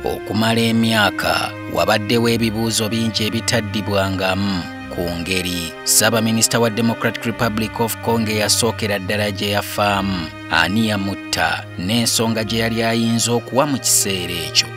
Okumala emyaka wabaddewo ebibuuzo bingi ebitaddibwangamu ku ngeri Ssaabaminisita wa Democratic Republic of Congo yasookera ddala gye yafaamu ani yamutta n'ensonga gye yali ayinza okuwa mu kiseera ekyo.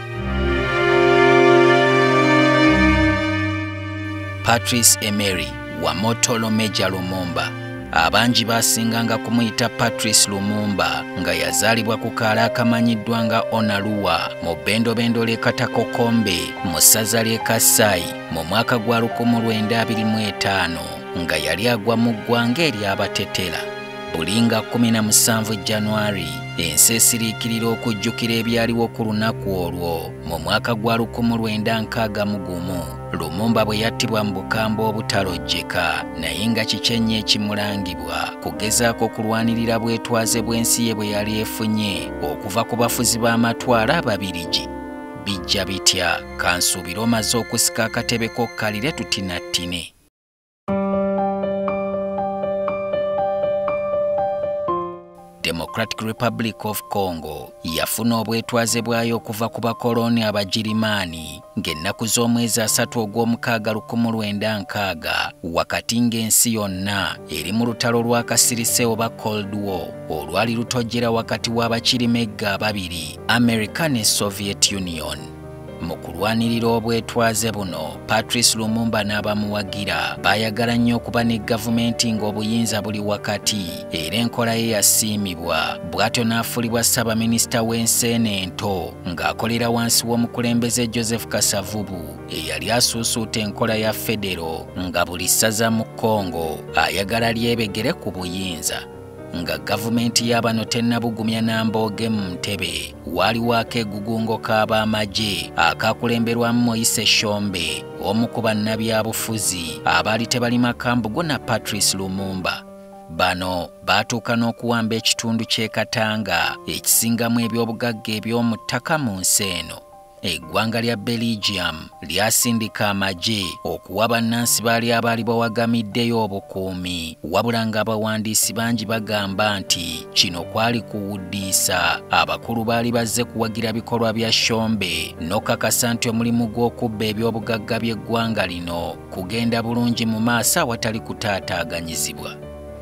Patrice Emery wa Motolo Major Lumumba. Abangi basinganga kumuyita Patrice Lumumba nga yazaalibwa ku kaala akamanyiddwa nga Onaluwa mu Bendobendo l'e Katakokombe mu ssaza l'e Kasai mu mwaka gwa 1925 nga yali agwa mu ggwanga ery'Abatetera. Buli nga 17 January ensi esiriikirira okujjukira ebyaliwo ku lunaku olwo mu mwaka gwa 1961 Lumumba bwe yattibwa mu bukambwe obutalojjeka naye nga kikyenye ekimulangibwa kugezaako kulwanirira bwetwaze bw'ensi ye bwe yali efunye okuva ku bafuzi b'amatwale Ababirigi. Bijja bitya kansuubira omaze okusika akatebe kokkalire tutinattine. Democratic Republic of Congo yafuna obwetwaze bwayo okuva ku bakoloni Abagirimaani ng'ennaku z'omwezi 3 ogw'omukaaga 1960 wakati ng'ensi yonna eri mu lutalo lw'akasirise oba Cold War olwali lutojjera wakati w'Abakirimegga ababiri America ne Soviet Union. Mu kulwanirira obwetwaze buno Patrice Lumumba n'abamuwagira baayagala nnyo okuba ne gavumenti ng'obuyinza buli wakati era enkola ye yasiimibwa bw'atyo n'afuulibwa Ssaabaminisita w'ensi eno ento ng'akolera wansi w'omukulembeze Joseph Kasavubu eyali asuusuuta enkola ya federo nga buli ssaza mu Congo ayagala lyebegere ku buyinza. Nga gavumenti y'abano tennabugumya Nambooge mu ntebe waaliwo akeegugungo k'ab'amagye akakulemberwamu Moise Tshombe omu ku bannabyabufuzi abaali tebali makambugo na Patrice Lumumba. Bano baatuuka n'okuwamba ekitundu ky'e Katanga ekisingamu eby'obugagga eby'omu ttaka mu nsi eno. Eggwanga lya Belgium lyasindika amagye okuwa bannansi baali abaali bawagamiddeyo obukuumi wabula ng'abawandiisi bangi bagamba nti kino kwali kuwuddiisa abakulu baali bazze kuwagira bikolwa bya Tshombe n'okakasa nti omulimu gw'okubba eby'obugagga by'eggwanga lino kugenda bulungi mu maaso awatali kutaataaganyizibwa.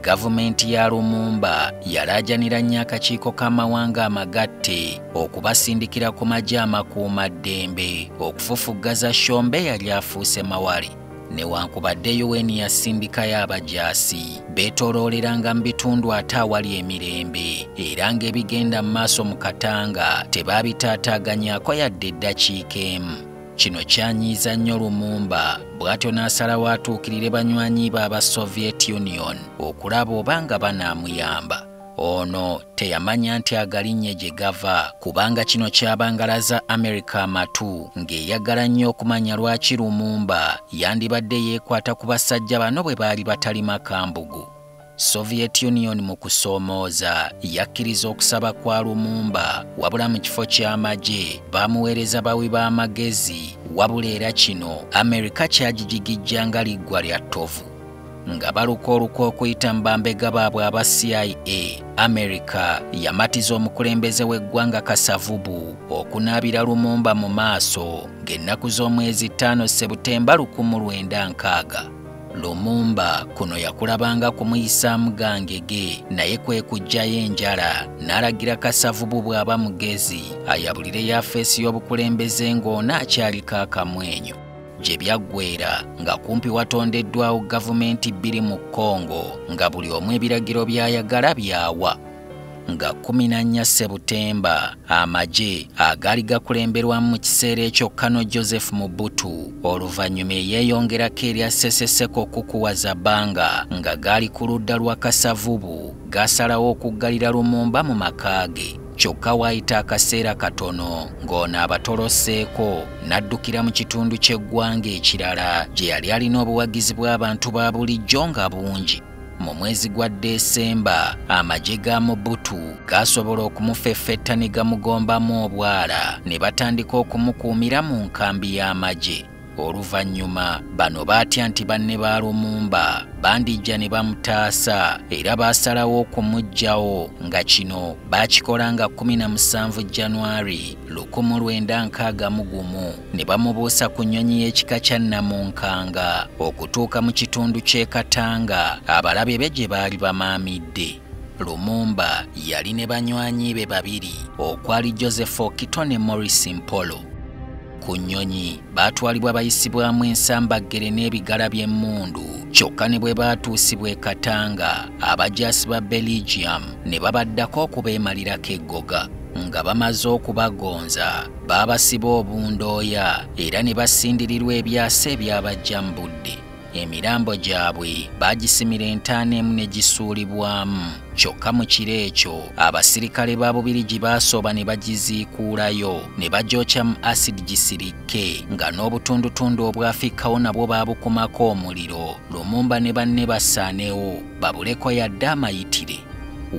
Gavumenti ya Lumumba yalaajanira nnyo akakiiko k'amawanga amagatte okubasindikira ku magye amakuumaddembe okufufuggaza Tshombe yali afuuse mawale. Newankubadde UN yasindikayo abajaasi beetoolooleranga mu bitundu ate awali emirembe era ng'ebigenda mu maaso mu Katanga tebaabitaataaganyaako yadde eddakiika emu. Kino kyanyiiza nnyo Lumumba bw'atyo n'asalawo atuukirire banywanyi be aba Soviet Union okulaba oba nga banaamuyamba. Ono teyamanya nti agalinnye gye gava kubanga kino kyabangalaza America amatu ng'eyagala nnyo okumanya lwaki Lumumba yandibadde yeekwata ku basajja bano bwe baali batali makambugu. Soviet Union mu kusoomooza yakkiriza okusaba kwa Lumumba wabula mu kifo ky'amagye bamuweereza bawi b'amagezi wabula era kino America kyagijigijja nga liggwa lya ttovu. Nga baluka oluka okuyita mu bambega baabwe aba CIA, America yamatiza omukulembeze w'eggwanga Kasavubu okunaabira Lumumba mu maaso ng'ennaku z'omwezi 5 Septemba 1960. Lumumba kuno yakulabanga kumuyisaamu gangege naye kwe kujjayo enjala n'alagira Kasavubu bw'aba mugezi ayabulire yafeesi y'obukulembeze ng'ono akyaliko akamwenyo. Gye byaggweera nga kumpi watondeddwawo gavumenti bbiri mu Congo nga buli omu ebiragiro by'ayagala byawa. Nga 14 Septemba amagye agaali gakulemberwamu mu kiseera ekyo Kano Joseph Mobutu oluvannyuma eyeeyongerako erya Seseseko Kukuwaza Banga nga gaali ku ludda lwa Kasavubu gasalawo okuggalira Lumumba mu maka ge. Kyokka waayita akaseera katono ng'ono abatoloseeko n'addukira mu kitundu ky'eggwanga ekirala gye yali alina obuwagizi bw'abantu ba bulijjo nga bungi. Mu mwezi gwa Desemba amagye ga Mobutu gasobola okumufeffetta ne gamugombamu obwala ne batandika okumukuumira mu nkambi y'amagye. Oluvannyuma bano baatya nti banne ba Lumumba bandijja ne bamutaasa era baasalawo okumuggyawo nga kino baakikola nga 17 January 1961 ne bamubuusa ku nnyonyi y'ekika kya Namunkanga okutuuka mu kitundu ky'e Katanga abalabe be gye baali bamaamidde. Lumumba yali ne banywanyi be babiri okwali Joseph Okito ne Maurice Mpolo. Ku nnyonyi baatwalibwa bayisibwamu ensambagere n'ebigala by'emmundu kyokka ne bwe baatuusibwa e Katanga abajaasi ba Belgium ne babaddako okubeemalirako eggoga. Nga bamaze okubagonza baabasiba obundooya era ne basindirirwa ebyasa ebyabajja mu budde. Emirambo gyabwe baagisimira entaana emu ne gisuulibwamu kyokka mu kiro ekyo abasirikale ba Bubirigi baasooba ne bagiziikuulayo ne bagyokya mu asidi gisirikke nga n'obutundutundu obwafikkawo nabwo baabukumako omuliro. Lumumba ne banne basaanewo babuleko yadde amayitire.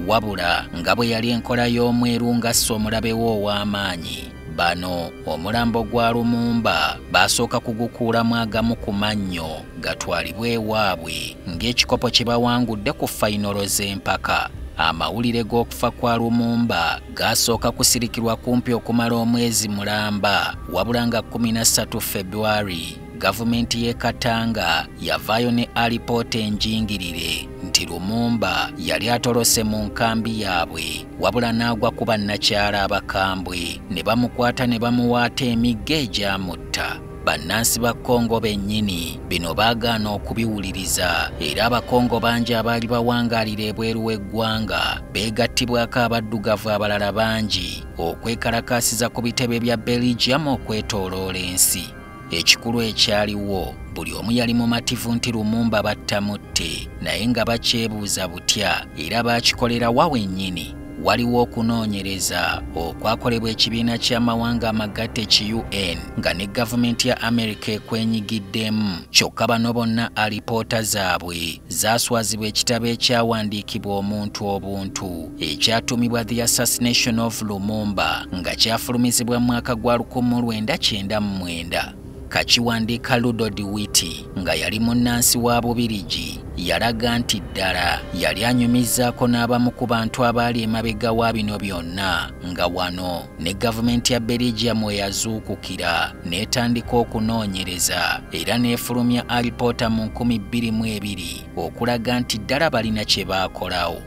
Wabula nga bwe yali enkola y'omweru ng'asse omulabe we ow'amaanyi, bano omulambo gwa Lumumba baasooka kugukuulamu agamu ku mannyo gatwalibwe ewaabwe ng'ekikopo kye bawangudde ku fayinolo z'empaka. Amawulire g'okufa kwa Lumumba gaasooka kusirikirwa kumpi okumala omwezi mulamba, wabula nga 13 February gavumenti y'e Katanga yavaayo ne alipoota enjingirire nti Lumumba yali atolose mu nkambi yaabwe wabula n'agwa ku bannakyala abakambwe ne bamukwata ne bamuwaata emigga egyamutta. Bannansi ba Kongo bennyini bino baagaana okubiwuliriza era Abakongo bangi abaali bawangaalira ebweru w'eggwanga beegattibwako abaddugavu abalala bangi okwekalakaasiza ku bitebe bya Belgium okwetooloola ensi. Ekikulu ekyaliwo buli omu yali mumativu nti Lumumba battamutte, naye nga bakyebuuza butya era baakikolera wa wennyini. Waliwo okunoonyereza okwakolebwa ekibiina ky'amawanga amagatte ki UN nga ne gavumenti ya Amerika ekwenyigiddemu, kyokka bano bonna alipoota zaabwe zaaswazibwa ekitabo ekyawandiikibwa omuntu obuntu ekyatumibwa The Assassination of Lumumba nga kyafulumizibwa mu mwaka gwa 1999. Kakiwandiika Ludo de Witt nga yali munnansi wa Bubirigi yalaga nti ddala yali anyumizaako n'abamu ku bantu abaali emabega wa bino byonna, nga wano ne gavumenti ya Belgium we yazuukukira n'etandika okunoonyereza era n'efulumya alipoota mu 2002 okulaga nti ddala balina kye baakolawo.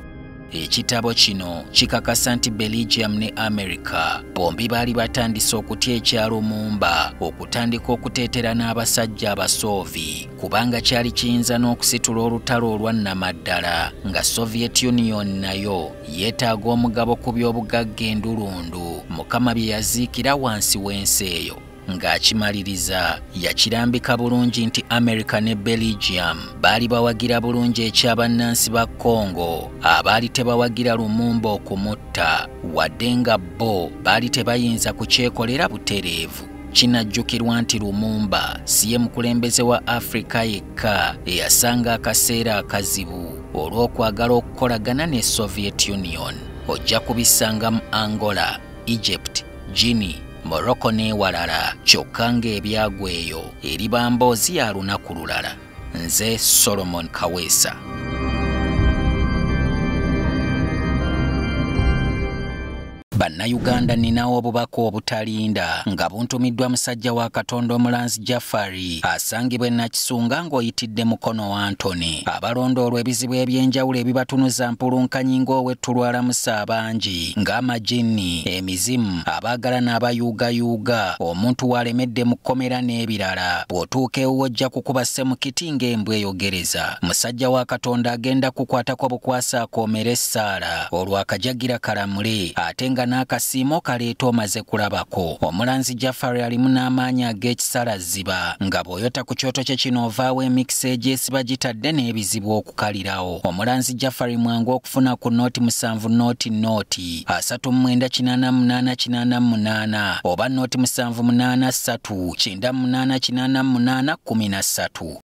Ekitabo kino kikakasa nti Belgium ne America bombi baali batandise okutya ekya Lumumba okutandika okuteetera n'abasajja abasoovi kubanga kyali kiyinza n'okusitula olutalo olwannamaddala nga Soviet Union nayo yeetaaga omugabo ku by'obugagga endulundu Mukama bye yaziikira wansi w'ensi eyo. Ng'akimaliriza yakirambika bulungi nti America ne Belgium baali bawagira bulungi ekyabannansi ba Congo abaali tebawagira Lumumba okumutta wadde nga bo baali tebayinza kukyekolera butereevu. Kinajjukirwa nti Lumumba si ye mukulembeze wa Afrika yekka eyasanga akaseera akazibu olw'okwagala okukolagana ne Soviet Union. Ojja kubisanga mu Angola, Egypt, Guinea, Morocco n'ewalala, kyokka ng'ebyagwa eyo eriba mboozi ya lunaku lulala. Nze Solomon Kaweesa. Bannayuganda ninawo obubaka obutalinda nga buntumiddwa musajja wa Katonda Omulanzi Jafari asangibwa e Nakisunga ng'oyitidde Mukono wa Antony. Abalondoolwa ebizibu eby'enjawulo ebibatunuza mpulunkanyi ng'owetulwalamusa abangi ng'amajini, emizimu, abaagala n'abayuugayuuga, omuntu walemedde mu kkomera n'ebirala. Bw'otuuka ewuwo ojja kukuba ssemukiti ng'embwa eyogereza. Musajja wa Katonda agenda kukwatako bukwasa akoomera essaala olwo akajagira kalamule ate nga n'akasiimo kaleeta omaze kulabako. Omulanzi Jafari alimu n'amaanyi ag'ekisalaziba nga bw'oyota ku kyoto kye kino ovaawo emikisa egyesiba gitadde n'ebizibu okukalirawo. Omulanzi Jafari mwangu okufuna ku nooti 7 nooti 38888 oba nooti 783 9888 13.